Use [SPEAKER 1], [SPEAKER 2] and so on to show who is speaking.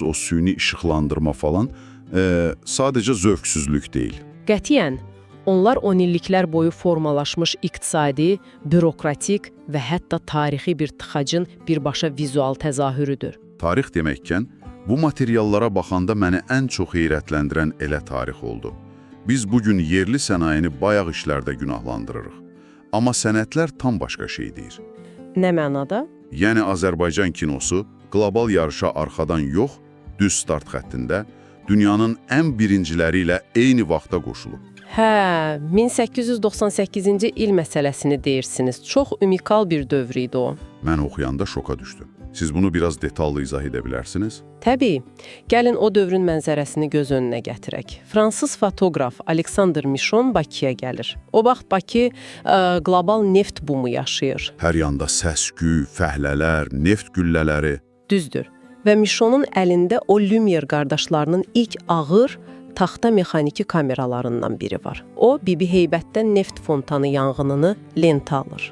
[SPEAKER 1] O süni işıqlandırma falan sadəcə zövqsüzlük deyil.
[SPEAKER 2] Qətiyyən, onlar 10 illiklər boyu formalaşmış iqtisadi, bürokratik və hətta tarixi bir tıxacın birbaşa vizual təzahürüdür.
[SPEAKER 1] Tarix deməkkən, bu materiallara baxanda məni ən çox heyrətləndirən elə tarix oldu. Biz bugün yerli sənayeni bayaq işlərdə günahlandırırıq. Amma sənətlər tam başqa şey deyir.
[SPEAKER 2] Nə mənada?
[SPEAKER 1] Yəni Azərbaycan kinosu qlobal yarışa arxadan yox, düz start xəttində dünyanın ən birinciləri ilə eyni vaxtda qoşulub.
[SPEAKER 2] Hə, 1898-ci il məsələsini deyirsiniz. Çox unikal bir dövr idi o.
[SPEAKER 1] Mən oxuyanda şoka düşdüm. Siz bunu biraz detallı izah edə bilərsiniz?
[SPEAKER 2] Təbii. Gəlin o dövrün mənzərəsini göz önünə gətirək. Fransız fotoqraf Alexander Michon Bakıya gəlir. O vaxt Bakı qlobal neft bumu yaşayır.
[SPEAKER 1] Hər yanda səs-küy, fəhlələr, neft güllələri.
[SPEAKER 2] Düzdür. Və Michon'un əlində o Lumière qardaşlarının ilk ağır taxta mexaniki kameralarından biri var. O, Bibi Heybətdən neft fontanı yanğınını lentə alır.